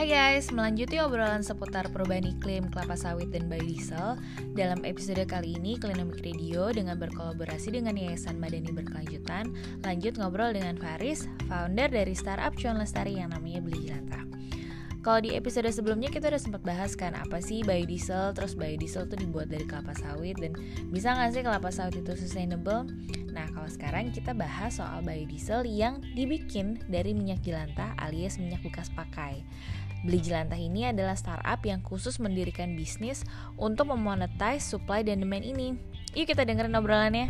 Hai guys, melanjuti obrolan seputar perubahan iklim, kelapa sawit, dan biodiesel. Dalam episode kali ini, Klinomik Radio dengan berkolaborasi dengan Yayasan Madani Berkelanjutan lanjut ngobrol dengan Faris, founder dari startup Cuan Lestari yang namanya Beli Jelantah. Kalau di episode sebelumnya kita udah sempat bahas kan apa sih biodiesel, terus biodiesel tuh dibuat dari kelapa sawit dan bisa nggak sih kelapa sawit itu sustainable? Nah kalau sekarang kita bahas soal biodiesel yang dibikin dari minyak jelantah alias minyak bekas pakai. Beli Jelantah ini adalah startup yang khusus mendirikan bisnis untuk memonetize supply dan demand ini. Yuk kita dengerin obrolannya.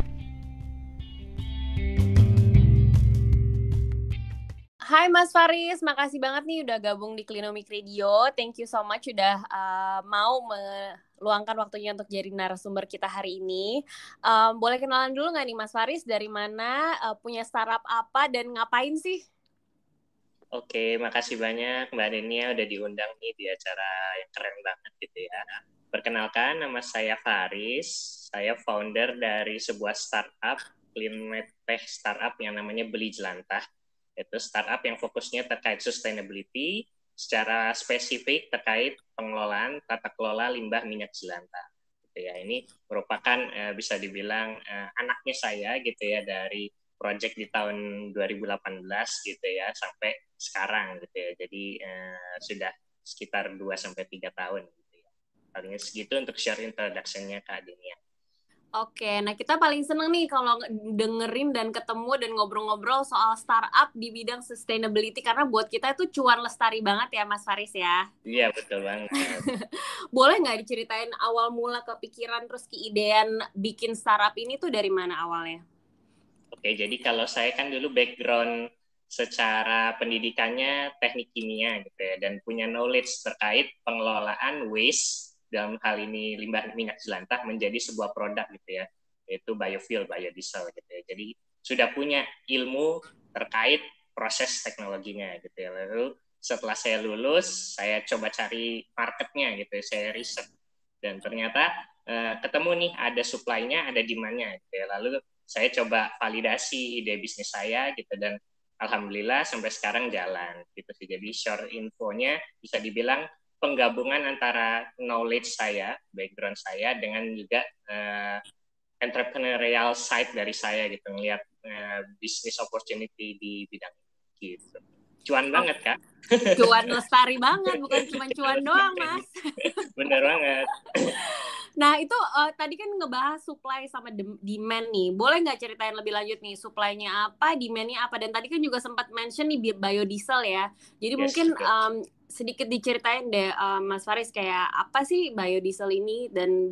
Hai Mas Faris, makasih banget nih udah gabung di Klinomik Radio. Thank you so much udah mau meluangkan waktunya untuk jadi narasumber kita hari ini. Boleh kenalan dulu nggak nih Mas Faris, dari mana, punya startup apa, dan ngapain sih? Oke, makasih banyak Mbak Denia udah diundang nih di acara yang keren banget gitu ya. Perkenalkan, nama saya Faris. Saya founder dari sebuah startup, climate tech startup yang namanya Beli Jelantah. Itu startup yang fokusnya terkait sustainability, secara spesifik terkait pengelolaan tata kelola limbah minyak jelantah. Gitu ya. Ini merupakan bisa dibilang anaknya saya gitu ya, dari project di tahun 2018 gitu ya sampai sekarang gitu ya. Jadi sudah sekitar 2-3 tahun gitu ya. Paling segitu untuk share introduction-nya Kak Denia. Oke, nah kita paling seneng nih kalau dengerin dan ketemu dan ngobrol-ngobrol soal startup di bidang sustainability, karena buat kita itu cuan lestari banget ya Mas Faris ya. Iya, betul banget. Boleh nggak diceritain awal mula kepikiran terus keidean bikin startup ini tuh dari mana awalnya? Oke, jadi kalau saya kan dulu background secara pendidikannya teknik kimia gitu ya, dan punya knowledge terkait pengelolaan waste, dalam hal ini limbah minyak jelantah, menjadi sebuah produk gitu ya, yaitu biofuel, biodiesel gitu ya. Jadi sudah punya ilmu terkait proses teknologinya gitu ya. Lalu setelah saya lulus, saya coba cari marketnya gitu ya, saya riset, dan ternyata ketemu nih ada supply-nya, ada demand-nya gitu ya. Lalu saya coba validasi ide bisnis saya gitu, dan alhamdulillah sampai sekarang jalan gitu sih. Jadi short infonya bisa dibilang penggabungan antara knowledge saya, background saya, dengan juga entrepreneurial side dari saya gitu, ngelihat business opportunity di bidang ini gitu. Cuan banget Kak. Cuan lestari banget, bukan cuma cuan doang Mas. Bener banget. Nah itu tadi kan ngebahas supply sama demand nih. Boleh nggak ceritain lebih lanjut nih, supply-nya apa, demand-nya apa? Dan tadi kan juga sempat mention nih biodiesel ya. Jadi yes, mungkin sedikit diceritain deh Mas Faris, kayak apa sih biodiesel ini, dan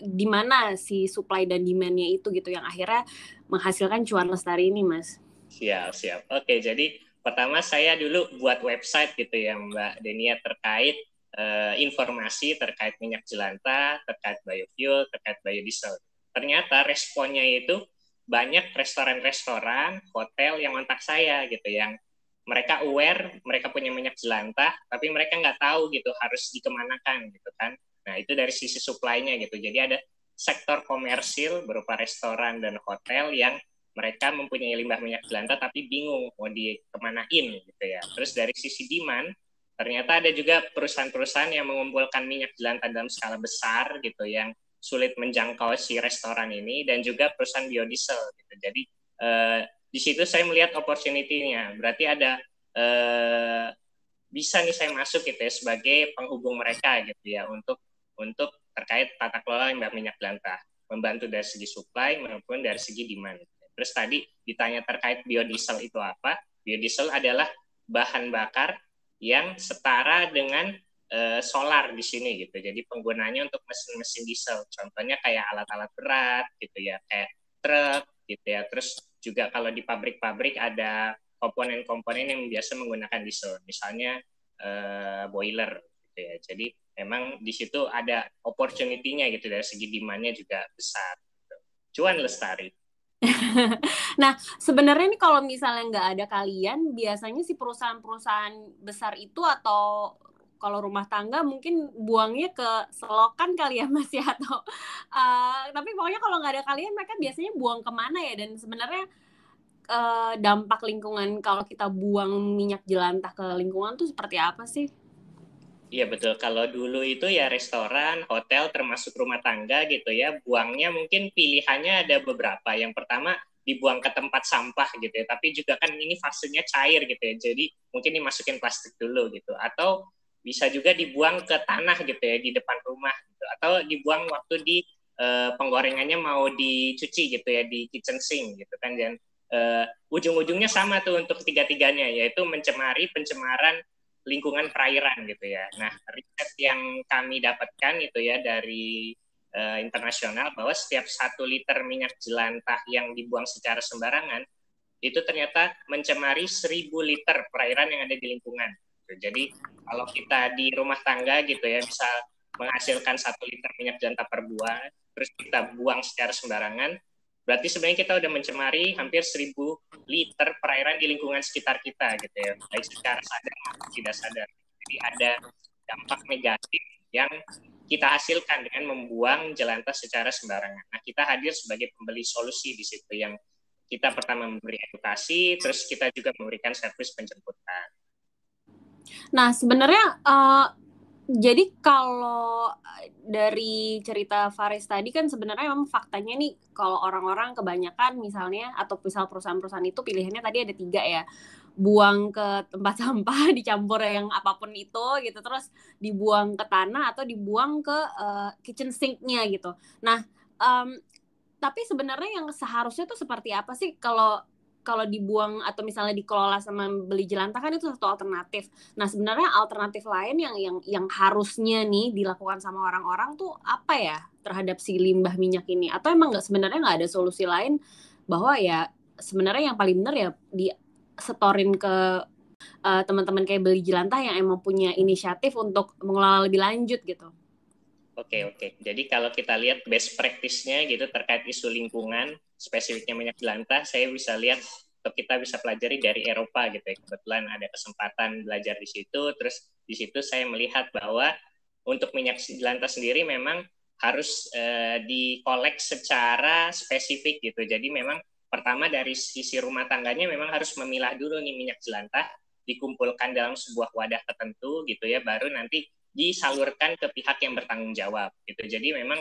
di mana si supply dan demand-nya itu gitu yang akhirnya menghasilkan cuan lestari ini Mas. Siap. Oke, jadi pertama saya dulu buat website gitu ya Mbak Denia, terkait informasi terkait minyak jelantah, terkait biofuel, terkait biodiesel. Ternyata responnya itu banyak restoran-restoran, hotel yang kontak saya gitu, yang mereka aware, mereka punya minyak jelantah, tapi mereka nggak tahu gitu harus dikemanakan gitu kan. Nah itu dari sisi supply-nya gitu. Jadi ada sektor komersil berupa restoran dan hotel yang mereka mempunyai limbah minyak jelantah tapi bingung mau dikemanain gitu ya. Terus dari sisi demand, ternyata ada juga perusahaan-perusahaan yang mengumpulkan minyak jelantah dalam skala besar gitu, yang sulit menjangkau si restoran ini, dan juga perusahaan biodiesel gitu. Jadi di situ saya melihat opportunity-nya. Berarti ada bisa nih saya masuk gitu ya sebagai penghubung mereka gitu ya, untuk terkait tata kelola limbah minyak jelantah, membantu dari segi supply maupun dari segi demand. Terus tadi ditanya terkait biodiesel itu apa? Biodiesel adalah bahan bakar yang setara dengan solar di sini gitu. Jadi penggunaannya untuk mesin-mesin diesel. Contohnya kayak alat-alat berat gitu ya, kayak truk gitu ya. Terus juga kalau di pabrik-pabrik ada komponen-komponen yang biasa menggunakan diesel. Misalnya boiler gitu ya. Jadi memang di situ ada opportunity-nya gitu, dari segi demand-nya juga besar. Gitu. Cuan lestari. Nah, sebenarnya nih kalau misalnya nggak ada kalian, biasanya si perusahaan-perusahaan besar itu, atau kalau rumah tangga mungkin buangnya ke selokan kali ya Mas ya, atau tapi pokoknya kalau nggak ada kalian, mereka biasanya buang kemana ya? Dan sebenarnya dampak lingkungan kalau kita buang minyak jelantah ke lingkungan tuh seperti apa sih? Iya betul. Kalau dulu itu ya restoran, hotel, termasuk rumah tangga gitu ya, buangnya mungkin pilihannya ada beberapa. Yang pertama dibuang ke tempat sampah gitu ya, tapi juga kan ini fasenya cair gitu ya, jadi mungkin dimasukin plastik dulu gitu. Atau bisa juga dibuang ke tanah gitu ya, di depan rumah gitu. Atau dibuang waktu di penggorengannya mau dicuci gitu ya, di kitchen sink gitu kan. Dan ujung-ujungnya sama tuh untuk tiga-tiganya, yaitu pencemaran lingkungan perairan gitu ya. Nah, riset yang kami dapatkan itu ya dari internasional bahwa setiap 1 liter minyak jelantah yang dibuang secara sembarangan itu ternyata mencemari 1.000 liter perairan yang ada di lingkungan. Jadi kalau kita di rumah tangga gitu ya bisa menghasilkan 1 liter minyak jelantah per buah, terus kita buang secara sembarangan, berarti sebenarnya kita udah mencemari hampir 1.000 liter perairan di lingkungan sekitar kita gitu ya, baik secara sadar maupun tidak sadar. Jadi ada dampak negatif yang kita hasilkan dengan membuang jelantah secara sembarangan. Nah, kita hadir sebagai pembeli solusi di situ, yang kita pertama memberi edukasi, terus kita juga memberikan servis penjemputan. Nah, sebenarnya jadi kalau dari cerita Faris tadi kan sebenarnya memang faktanya nih kalau orang-orang kebanyakan misalnya atau misal perusahaan-perusahaan itu pilihannya tadi ada 3 ya, buang ke tempat sampah dicampur yang apapun itu gitu, terus dibuang ke tanah atau dibuang ke kitchen sink-nya gitu. Nah, tapi sebenarnya yang seharusnya tuh seperti apa sih kalau dibuang atau misalnya dikelola sama beli jelantah kan itu satu alternatif. Nah, sebenarnya alternatif lain yang harusnya nih dilakukan sama orang-orang tuh apa ya terhadap si limbah minyak ini? Atau emang sebenarnya nggak ada solusi lain bahwa ya sebenarnya yang paling benar ya disetorin ke teman-teman kayak beli jelantah yang emang punya inisiatif untuk mengelola lebih lanjut gitu. Oke. Jadi kalau kita lihat best practice-nya gitu terkait isu lingkungan, spesifiknya minyak jelantah, saya bisa lihat atau kita bisa pelajari dari Eropa gitu ya. Kebetulan ada kesempatan belajar di situ, terus di situ saya melihat bahwa untuk minyak jelantah sendiri memang harus dikolek secara spesifik gitu. Jadi memang pertama dari sisi rumah tangganya memang harus memilah dulu nih minyak jelantah, dikumpulkan dalam sebuah wadah tertentu gitu ya, baru nanti disalurkan ke pihak yang bertanggung jawab gitu. Jadi memang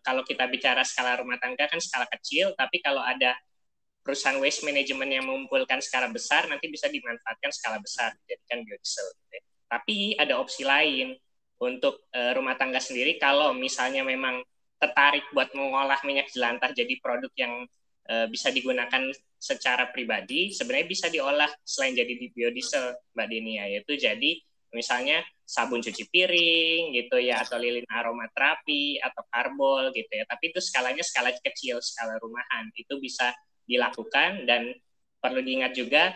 kalau kita bicara skala rumah tangga kan skala kecil, tapi kalau ada perusahaan waste management yang mengumpulkan skala besar nanti bisa dimanfaatkan skala besar, dijadikan biodiesel. Gitu ya. Tapi ada opsi lain untuk rumah tangga sendiri, kalau misalnya memang tertarik buat mengolah minyak jelantah jadi produk yang bisa digunakan secara pribadi, sebenarnya bisa diolah selain jadi biodiesel, Mbak Denia, yaitu jadi misalnya sabun cuci piring gitu ya, atau lilin aromaterapi atau karbol gitu ya. Tapi itu skalanya skala kecil, skala rumahan. Itu bisa dilakukan dan perlu diingat juga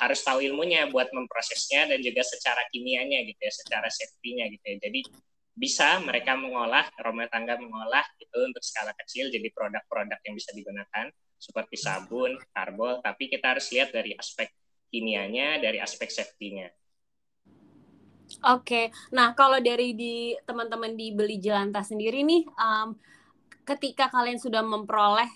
harus tahu ilmunya buat memprosesnya dan juga secara kimianya gitu ya, secara safety-nya gitu ya. Jadi bisa mereka mengolah, rumah tangga mengolah gitu untuk skala kecil jadi produk-produk yang bisa digunakan seperti sabun, karbol, tapi kita harus lihat dari aspek kimianya, dari aspek safety-nya. Oke, nah kalau dari di teman-teman di beli jelantah sendiri nih, ketika kalian sudah memperoleh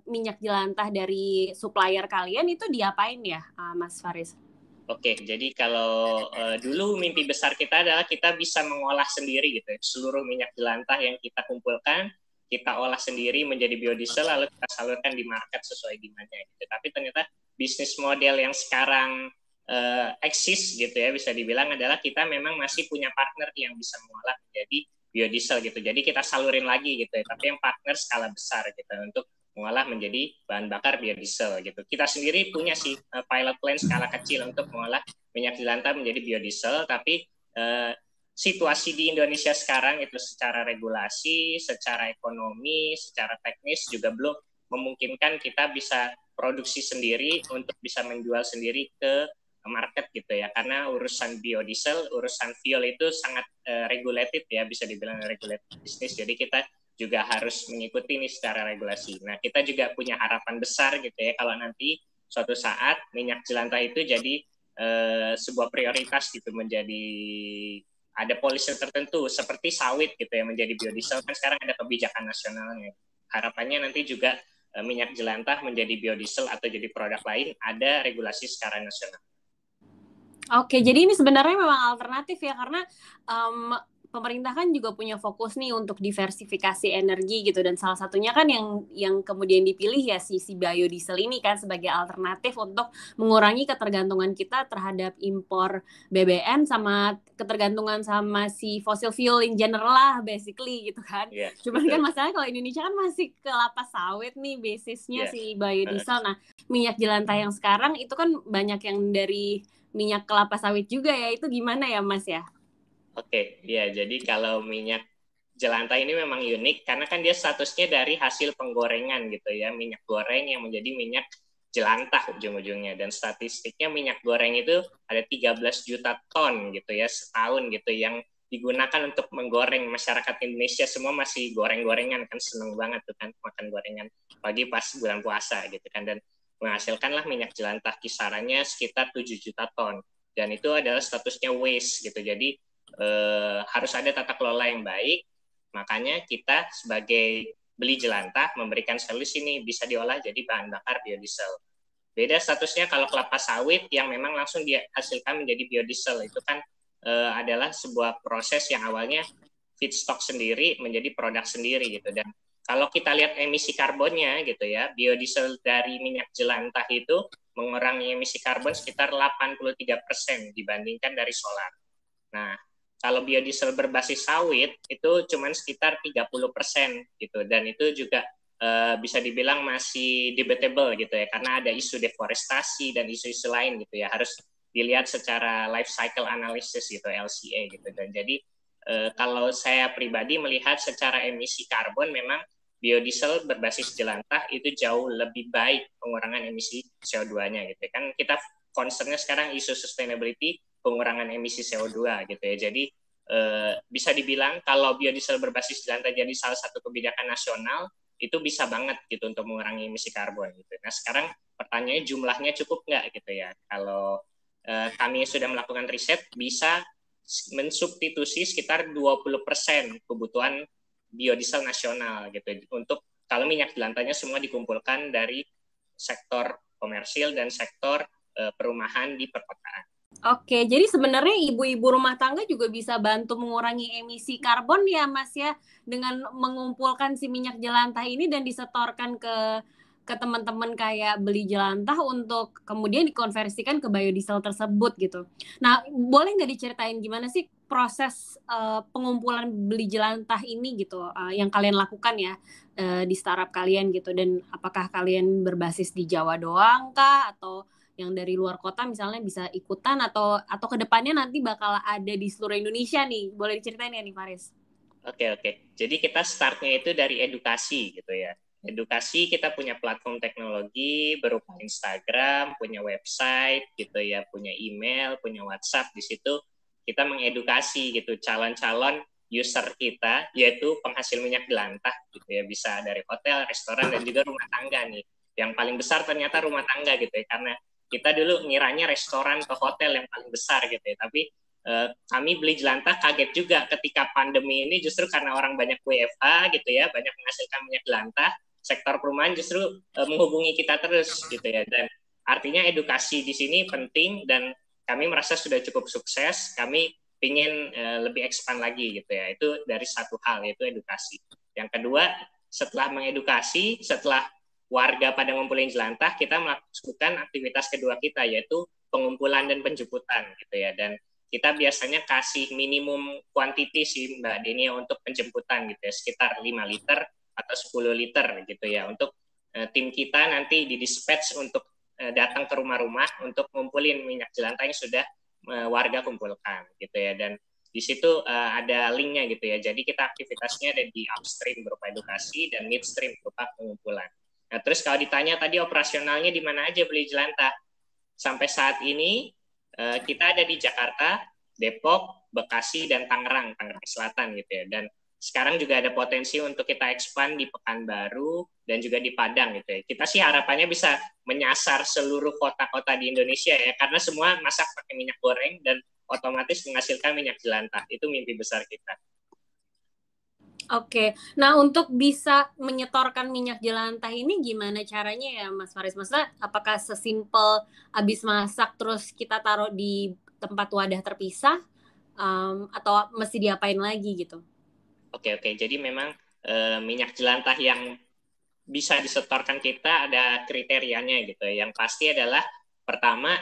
minyak jelantah dari supplier kalian itu diapain ya, Mas Faris? Oke, jadi kalau dulu mimpi besar kita adalah kita bisa mengolah sendiri gitu ya, seluruh minyak jelantah yang kita kumpulkan, kita olah sendiri menjadi biodiesel lalu kita salurkan di market sesuai demand-nya gitu. Tapi ternyata bisnis model yang sekarang eksis gitu ya, bisa dibilang adalah kita memang masih punya partner yang bisa mengolah menjadi biodiesel gitu. Jadi kita salurin lagi gitu ya, tapi yang partner skala besar gitu untuk mengolah menjadi bahan bakar biodiesel gitu. Kita sendiri punya sih pilot plant skala kecil untuk mengolah minyak jelantah menjadi biodiesel, tapi situasi di Indonesia sekarang itu secara regulasi, secara ekonomi, secara teknis juga belum memungkinkan kita bisa produksi sendiri untuk bisa menjual sendiri ke market gitu ya, karena urusan biodiesel, urusan fuel itu sangat regulated ya, bisa dibilang regulated bisnis, jadi kita juga harus mengikuti ini secara regulasi. Nah, kita juga punya harapan besar gitu ya, kalau nanti suatu saat minyak jelantah itu jadi sebuah prioritas gitu, menjadi ada policy tertentu seperti sawit gitu ya menjadi biodiesel, kan sekarang ada kebijakan nasionalnya. Harapannya nanti juga minyak jelantah menjadi biodiesel atau jadi produk lain ada regulasi secara nasional. Oke, jadi ini sebenarnya memang alternatif ya, karena pemerintah kan juga punya fokus nih untuk diversifikasi energi gitu, dan salah satunya kan yang kemudian dipilih ya si biodiesel ini kan sebagai alternatif untuk mengurangi ketergantungan kita terhadap impor BBM sama ketergantungan sama si fossil fuel in general lah basically gitu kan. Iya, Cuman kan betul. masalahnya kalau Indonesia kan masih kelapa sawit nih basisnya Iya. si biodiesel. Nah, minyak jelantah yang sekarang itu kan banyak yang dari minyak kelapa sawit juga ya, itu gimana ya Mas ya? Oke, ya jadi kalau minyak jelantah ini memang unik karena kan dia statusnya dari hasil penggorengan gitu ya, minyak goreng yang menjadi minyak jelantah ujung-ujungnya, dan statistiknya minyak goreng itu ada 13 juta ton gitu ya setahun gitu yang digunakan untuk menggoreng. Masyarakat Indonesia semua masih goreng-gorengan kan, seneng banget tuh kan makan gorengan pagi pas bulan puasa gitu kan, dan menghasilkanlah minyak jelantah kisarannya sekitar 7 juta ton, dan itu adalah statusnya waste gitu. Jadi harus ada tata kelola yang baik. Makanya kita sebagai beli jelantah memberikan solusi ini bisa diolah jadi bahan bakar biodiesel. Beda statusnya kalau kelapa sawit yang memang langsung dihasilkan menjadi biodiesel, itu kan adalah sebuah proses yang awalnya feedstock sendiri menjadi produk sendiri gitu. Dan kalau kita lihat emisi karbonnya gitu ya, biodiesel dari minyak jelantah itu mengurangi emisi karbon sekitar 83% dibandingkan dari solar. Nah, kalau biodiesel berbasis sawit itu cuma sekitar 30% gitu, dan itu juga bisa dibilang masih debatable gitu ya, karena ada isu deforestasi dan isu-isu lain gitu ya, harus dilihat secara life cycle analysis gitu, LCA gitu. Dan jadi kalau saya pribadi melihat secara emisi karbon memang biodiesel berbasis jelantah itu jauh lebih baik pengurangan emisi CO2-nya gitu. Kan kita concernnya sekarang isu sustainability, pengurangan emisi CO2 gitu ya. Jadi bisa dibilang kalau biodiesel berbasis jelantah jadi salah satu kebijakan nasional, itu bisa banget gitu untuk mengurangi emisi karbon gitu. Nah sekarang pertanyaannya jumlahnya cukup nggak gitu ya. Kalau kami sudah melakukan riset, bisa mensubstitusi sekitar 20% kebutuhan biodiesel nasional gitu, untuk kalau minyak jelantahnya semua dikumpulkan dari sektor komersil dan sektor perumahan di perkotaan. Oke, jadi sebenarnya ibu-ibu rumah tangga juga bisa bantu mengurangi emisi karbon ya Mas ya, dengan mengumpulkan si minyak jelantah ini dan disetorkan ke teman-teman kayak beli jelantah untuk kemudian dikonversikan ke biodiesel tersebut gitu. Nah, boleh nggak diceritain gimana sih proses pengumpulan beli jelantah ini gitu, yang kalian lakukan ya di startup kalian gitu, dan apakah kalian berbasis di Jawa doang kah, atau yang dari luar kota misalnya bisa ikutan, atau kedepannya nanti bakal ada di seluruh Indonesia nih? Boleh diceritain ya nih Faris? Oke. Jadi kita startnya itu dari edukasi gitu ya. Edukasi, kita punya platform teknologi berupa Instagram, punya website gitu ya, punya email, punya WhatsApp. Di situ kita mengedukasi gitu calon-calon user kita, yaitu penghasil minyak jelantah gitu ya, bisa dari hotel, restoran, dan juga rumah tangga nih. Yang paling besar ternyata rumah tangga gitu ya, karena kita dulu ngiranya restoran atau hotel yang paling besar gitu ya, tapi kami beli jelantah kaget juga ketika pandemi ini, justru karena orang banyak WFH gitu ya, banyak menghasilkan minyak jelantah, sektor perumahan justru menghubungi kita terus gitu ya. Dan artinya edukasi di sini penting, dan kami merasa sudah cukup sukses. Kami ingin lebih expand lagi gitu ya. Itu dari satu hal, yaitu edukasi. Yang kedua, setelah mengedukasi, setelah warga pada ngumpulin jelantah, kita melakukan aktivitas kedua kita, yaitu pengumpulan dan penjemputan gitu ya. Dan kita biasanya kasih minimum quantity sih Mbak Denia untuk penjemputan gitu ya, sekitar 5 liter atau 10 liter gitu ya, untuk tim kita nanti didispatch untuk datang ke rumah-rumah untuk ngumpulin minyak jelantah yang sudah warga kumpulkan gitu ya. Dan di situ ada linknya gitu ya. Jadi kita aktivitasnya ada di upstream berupa edukasi dan midstream berupa pengumpulan. Nah, terus kalau ditanya tadi operasionalnya di mana aja beli jelantah? Sampai saat ini kita ada di Jakarta, Depok, Bekasi, dan Tangerang Selatan gitu ya. Dan sekarang juga ada potensi untuk kita expand di Pekanbaru dan juga di Padang gitu ya. Kita sih harapannya bisa menyasar seluruh kota-kota di Indonesia ya, karena semua masak pakai minyak goreng dan otomatis menghasilkan minyak jelantah. Itu mimpi besar kita. Oke, nah untuk bisa menyetorkan minyak jelantah ini gimana caranya ya Mas Faris? Maksudnya apakah sesimpel habis masak terus kita taruh di tempat wadah terpisah atau mesti diapain lagi gitu? Oke. Jadi memang minyak jelantah yang bisa disetorkan kita ada kriterianya gitu. Yang pasti adalah pertama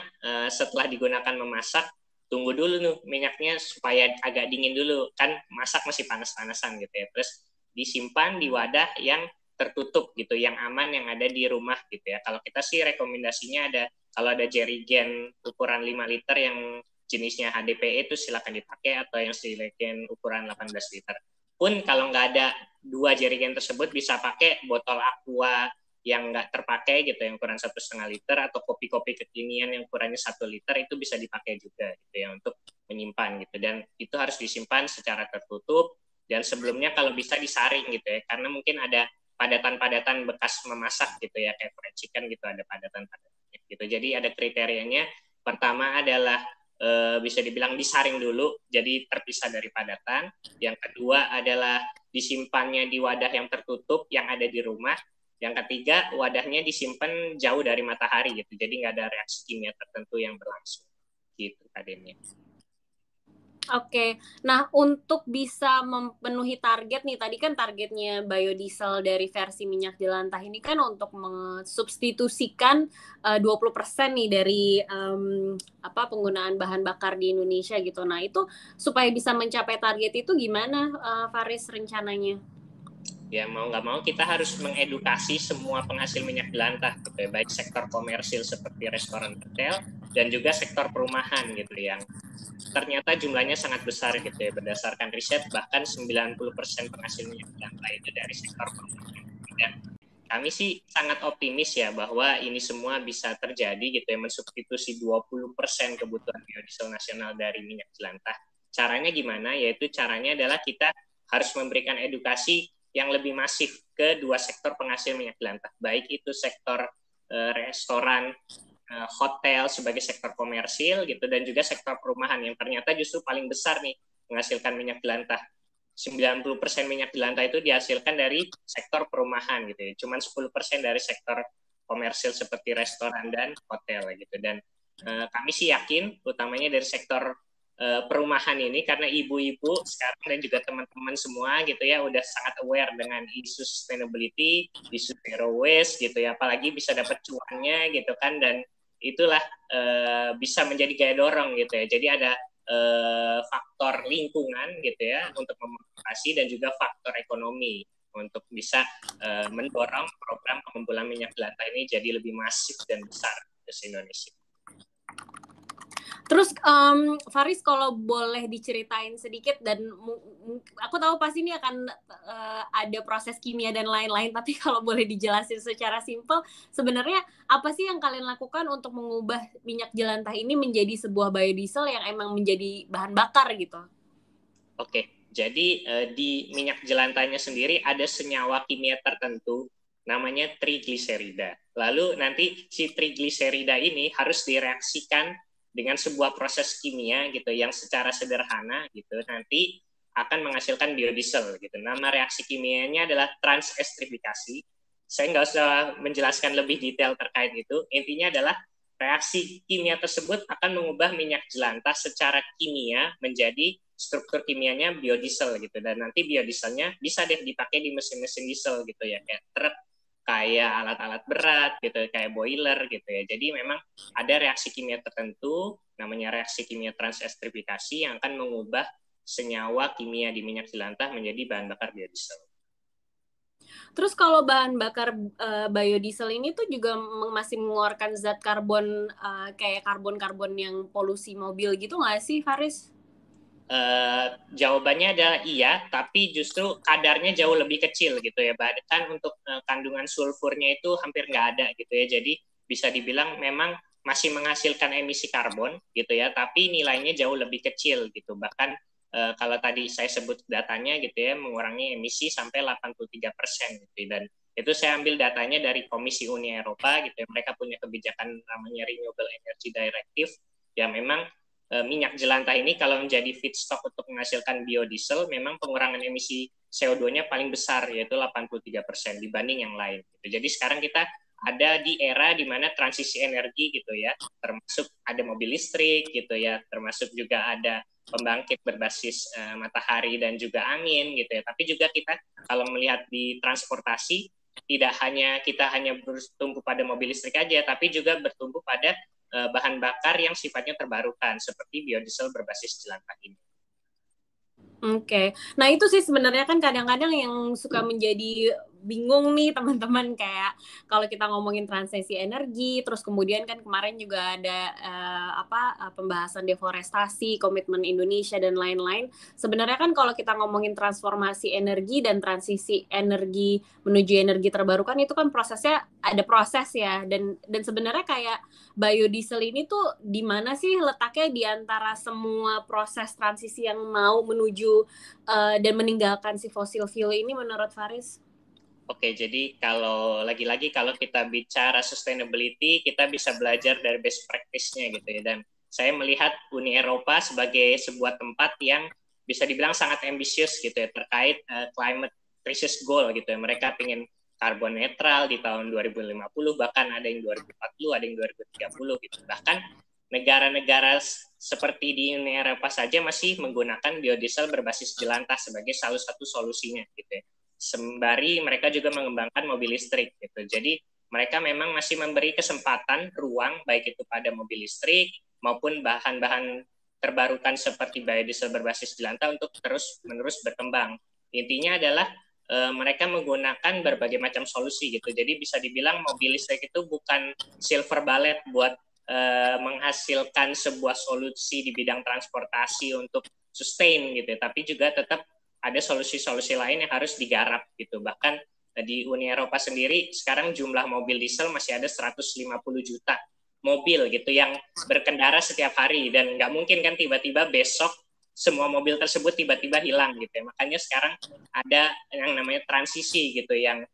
setelah digunakan memasak, tunggu dulu nih minyaknya supaya agak dingin dulu, kan masak masih panas-panasan gitu ya. Terus disimpan di wadah yang tertutup gitu, yang aman, yang ada di rumah gitu ya. Kalau kita sih rekomendasinya kalau ada jerigen ukuran 5 liter yang jenisnya HDPE itu silakan dipakai, atau yang jerigen ukuran 18 liter. Pun kalau nggak ada 2 jerigen tersebut, bisa pakai botol aqua yang nggak terpakai gitu, yang ukuran 1,5 liter, atau kopi-kopi kekinian yang ukurannya 1 liter, itu bisa dipakai juga gitu ya untuk menyimpan gitu. Dan itu harus disimpan secara tertutup, dan sebelumnya kalau bisa disaring gitu ya, karena mungkin ada padatan-padatan bekas memasak gitu ya, kayak fried chicken gitu, ada padatan-padatannya gitu. Jadi ada kriterianya. Pertama adalah bisa dibilang disaring dulu, jadi terpisah dari padatan. Yang kedua adalah disimpannya di wadah yang tertutup yang ada di rumah. Yang ketiga, wadahnya disimpan jauh dari matahari gitu, jadi nggak ada reaksi kimia tertentu yang berlangsung gitu kadennya. Oke, nah untuk bisa memenuhi target nih, tadi kan targetnya biodiesel dari versi minyak jelantah ini kan untuk mensubstitusikan 20% nih dari penggunaan bahan bakar di Indonesia gitu. Nah itu supaya bisa mencapai target itu gimana Faris rencananya? Ya mau nggak mau kita harus mengedukasi semua penghasil minyak jelantah gitu ya, baik sektor komersil seperti restoran, hotel, dan juga sektor perumahan gitu, yang ternyata jumlahnya sangat besar gitu ya, berdasarkan riset bahkan 90% penghasil minyak jelantah itu dari sektor perumahan. Dan kami sih sangat optimis ya bahwa ini semua bisa terjadi gitu ya, mensubstitusi 20% kebutuhan biodiesel nasional dari minyak jelantah. Caranya gimana? Yaitu caranya adalah kita harus memberikan edukasi yang lebih masif ke 2 sektor penghasil minyak jelantah, baik itu sektor restoran, hotel sebagai sektor komersil gitu, dan juga sektor perumahan yang ternyata justru paling besar nih menghasilkan minyak jelantah. 90% minyak jelantah itu dihasilkan dari sektor perumahan gitu ya. Cuman 10% dari sektor komersil seperti restoran dan hotel gitu. Dan kami sih yakin utamanya dari sektor perumahan ini, karena ibu-ibu sekarang dan juga teman-teman semua gitu ya udah sangat aware dengan isu sustainability, isu zero waste gitu ya, apalagi bisa dapat cuannya gitu kan, dan itulah bisa menjadi gaya dorong gitu ya. Jadi ada faktor lingkungan gitu ya untuk memotivasi, dan juga faktor ekonomi untuk bisa mendorong program pengumpulan minyak jelantah ini jadi lebih masif dan besar di Indonesia. Terus Faris kalau boleh diceritain sedikit, dan aku tahu pasti ini akan ada proses kimia dan lain-lain, tapi kalau boleh dijelasin secara simpel, sebenarnya apa sih yang kalian lakukan untuk mengubah minyak jelantah ini menjadi sebuah biodiesel yang emang menjadi bahan bakar gitu? Oke, jadi di minyak jelantahnya sendiri ada senyawa kimia tertentu namanya trigliserida. Lalu nanti si trigliserida ini harus direaksikan dengan sebuah proses kimia gitu yang secara sederhana gitu nanti akan menghasilkan biodiesel gitu. Nama reaksi kimianya adalah transestrifikasi. Saya nggak usah menjelaskan lebih detail terkait itu. Intinya adalah reaksi kimia tersebut akan mengubah minyak jelantah secara kimia menjadi struktur kimianya biodiesel gitu, dan nanti biodieselnya bisa deh dipakai di mesin-mesin diesel gitu ya, kayak truk, kayak alat-alat berat gitu, kayak boiler gitu ya. Jadi memang ada reaksi kimia tertentu namanya reaksi kimia transestrifikasi yang akan mengubah senyawa kimia di minyak jelantah menjadi bahan bakar biodiesel. Terus kalau bahan bakar biodiesel ini tuh juga masih mengeluarkan zat karbon kayak karbon-karbon yang polusi mobil gitu nggak sih, Faris? Jawabannya adalah iya, tapi justru kadarnya jauh lebih kecil gitu ya. Bahkan untuk kandungan sulfurnya itu hampir nggak ada gitu ya. Jadi bisa dibilang memang masih menghasilkan emisi karbon gitu ya, tapi nilainya jauh lebih kecil gitu. Bahkan kalau tadi saya sebut datanya gitu ya, mengurangi emisi sampai 83% gitu. Dan itu saya ambil datanya dari Komisi Uni Eropa gitu ya. Mereka punya kebijakan namanya Renewable Energy Directive, yang memang minyak jelantah ini kalau menjadi feedstock untuk menghasilkan biodiesel, memang pengurangan emisi CO2-nya paling besar, yaitu 83% dibanding yang lain. Jadi sekarang kita ada di era di mana transisi energi gitu ya, termasuk ada mobil listrik gitu ya, termasuk juga ada pembangkit berbasis matahari dan juga angin gitu ya. Tapi juga kita kalau melihat di transportasi, tidak hanya kita hanya bertumpu pada mobil listrik aja, tapi juga bertumpu pada bahan bakar yang sifatnya terbarukan seperti biodiesel berbasis jelantah ini. Oke. Nah itu sih sebenarnya kan kadang-kadang yang suka menjadi bingung nih teman-teman, kayak kalau kita ngomongin transisi energi, terus kemudian kan kemarin juga ada pembahasan deforestasi, komitmen Indonesia dan lain-lain. Sebenarnya kan kalau kita ngomongin transformasi energi dan transisi energi menuju energi terbarukan itu kan prosesnya ada proses ya, dan sebenarnya kayak biodiesel ini tuh di mana sih letaknya di antara semua proses transisi yang mau menuju dan meninggalkan si fossil fuel ini menurut Faris? Oke, jadi kalau lagi-lagi kalau kita bicara sustainability, kita bisa belajar dari best practice-nya gitu ya. Dan saya melihat Uni Eropa sebagai sebuah tempat yang bisa dibilang sangat ambisius gitu ya terkait climate crisis goal gitu ya. Mereka ingin karbon netral di tahun 2050, bahkan ada yang 2040, ada yang 2030 gitu. Bahkan negara-negara seperti di Uni Eropa saja masih menggunakan biodiesel berbasis jelantah sebagai salah satu solusinya gitu ya. Sembari mereka juga mengembangkan mobil listrik gitu. Jadi mereka memang masih memberi kesempatan ruang baik itu pada mobil listrik maupun bahan-bahan terbarukan seperti biodiesel berbasis jelantah untuk terus-menerus berkembang. Intinya adalah mereka menggunakan berbagai macam solusi gitu. Jadi bisa dibilang mobil listrik itu bukan silver bullet buat menghasilkan sebuah solusi di bidang transportasi untuk sustain gitu, tapi juga tetap ada solusi-solusi lain yang harus digarap gitu. Bahkan di Uni Eropa sendiri sekarang jumlah mobil diesel masih ada 150 juta mobil gitu yang berkendara setiap hari, dan nggak mungkin kan tiba-tiba besok semua mobil tersebut tiba-tiba hilang gitu ya. Makanya sekarang ada yang namanya transisi gitu yang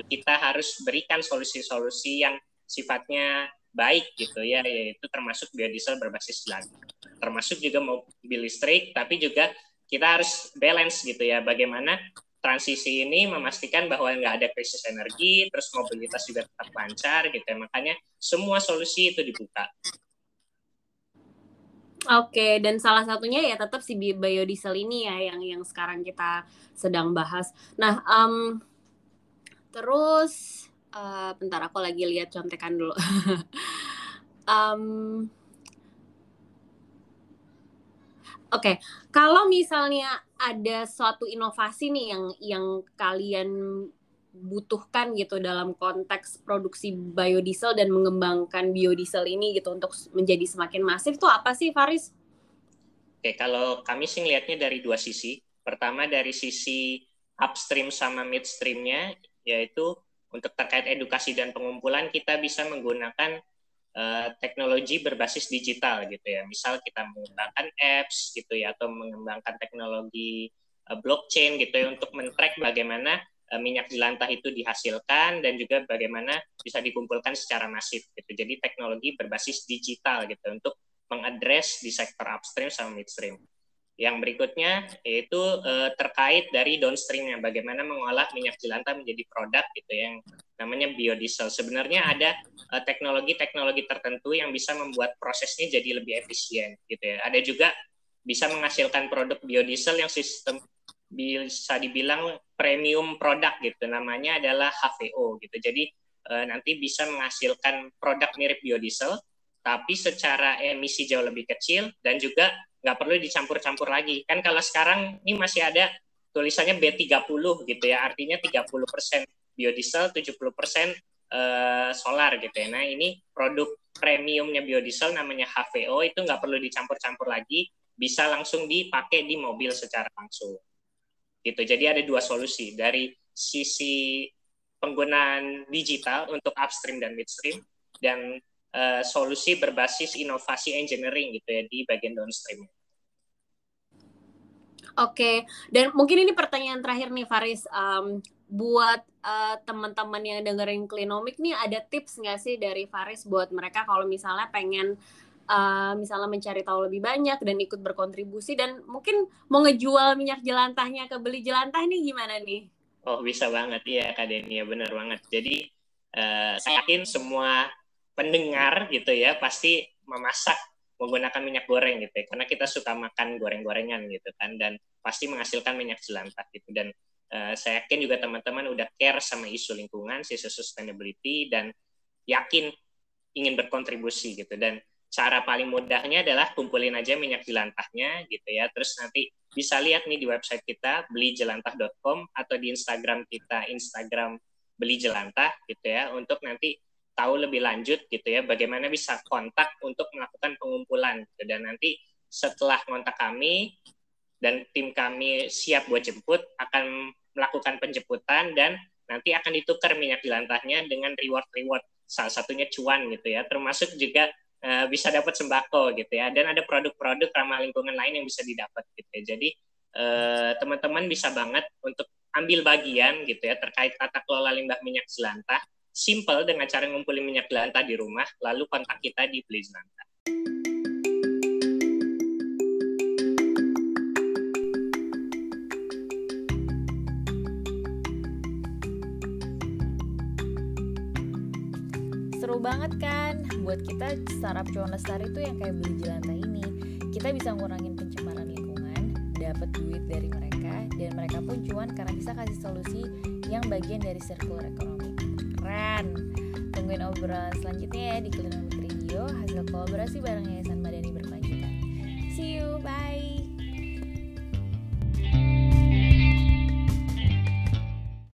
kita harus berikan solusi-solusi yang sifatnya baik gitu ya, yaitu termasuk biodiesel berbasis jelantah, termasuk juga mobil listrik, tapi juga kita harus balance gitu ya, bagaimana transisi ini memastikan bahwa nggak ada krisis energi, terus mobilitas juga tetap lancar gitu ya. Makanya semua solusi itu dibuka. Oke, dan salah satunya ya tetap si biodiesel ini ya yang sekarang kita sedang bahas. Nah, terus bentar aku lagi lihat contekan dulu. Oke, kalau misalnya ada suatu inovasi nih yang kalian butuhkan gitu dalam konteks produksi biodiesel dan mengembangkan biodiesel ini gitu untuk menjadi semakin masif tuh apa sih, Faris? Oke, kalau kami sih ngelihatnya dari dua sisi. Pertama dari sisi upstream sama midstream-nya, yaitu untuk terkait edukasi dan pengumpulan kita bisa menggunakan teknologi berbasis digital gitu ya. Misal kita mengembangkan apps gitu ya, atau mengembangkan teknologi blockchain gitu ya untuk men-track bagaimana minyak jelantah itu dihasilkan dan juga bagaimana bisa dikumpulkan secara masif gitu. Jadi teknologi berbasis digital gitu untuk mengadres di sektor upstream sama midstream. Yang berikutnya yaitu terkait dari downstreamnya, bagaimana mengolah minyak jelantah menjadi produk gitu yang namanya biodiesel. Sebenarnya ada teknologi-teknologi tertentu yang bisa membuat prosesnya jadi lebih efisien gitu ya. Ada juga bisa menghasilkan produk biodiesel yang sistem bisa dibilang premium produk gitu, namanya adalah HVO gitu. Jadi nanti bisa menghasilkan produk mirip biodiesel tapi secara emisi jauh lebih kecil dan juga nggak perlu dicampur-campur lagi. Kan kalau sekarang ini masih ada tulisannya B30 gitu ya, artinya 30% biodiesel, 70% solar gitu ya. Nah ini produk premiumnya biodiesel namanya HVO itu nggak perlu dicampur-campur lagi, bisa langsung dipakai di mobil secara langsung. Gitu. Jadi ada dua solusi dari sisi penggunaan digital untuk upstream dan midstream, dan solusi berbasis inovasi engineering gitu ya di bagian downstream. Oke, dan mungkin ini pertanyaan terakhir nih Faris, buat teman-teman yang dengerin Klinomik nih, ada tips nggak sih dari Faris buat mereka kalau misalnya pengen misalnya mencari tahu lebih banyak dan ikut berkontribusi dan mungkin mau ngejual minyak jelantahnya ke Beli Jelantah nih gimana nih? Oh bisa banget, iya Kak Denia, benar banget. Jadi Saya yakin semua pendengar gitu ya pasti memasak menggunakan minyak goreng gitu ya, karena kita suka makan goreng-gorengan gitu kan, dan pasti menghasilkan minyak jelantah gitu. Dan saya yakin juga teman-teman udah care sama isu lingkungan, isu sustainability, dan yakin ingin berkontribusi gitu. Dan cara paling mudahnya adalah kumpulin aja minyak jelantahnya gitu ya, terus nanti bisa lihat nih di website kita belijelantah.com atau di Instagram kita, Instagram beli jelantah gitu ya, untuk nanti tahu lebih lanjut gitu ya bagaimana bisa kontak untuk melakukan pengumpulan gitu. Dan nanti setelah kontak kami dan tim kami siap buat jemput, akan melakukan penjemputan dan nanti akan ditukar minyak jelantahnya dengan reward, salah satunya cuan gitu ya, termasuk juga bisa dapat sembako gitu ya, dan ada produk-produk ramah lingkungan lain yang bisa didapat gitu ya. Jadi teman-teman bisa banget untuk ambil bagian gitu ya terkait tata kelola limbah minyak jelantah. Simple dengan cara ngumpulin minyak jelantah di rumah, lalu kontak kita di Beli Jelantah. Seru banget kan? Buat kita startup cuan lestari itu yang kayak Beli Jelantah ini, kita bisa ngurangin pencemaran lingkungan, dapat duit dari mereka, dan mereka pun cuan karena bisa kasih solusi yang bagian dari circular economy. Keren! Tungguin obrolan selanjutnya ya di Klinomik Radio, hasil kolaborasi bareng Yayasan Madani Berkelanjutan. See you, bye!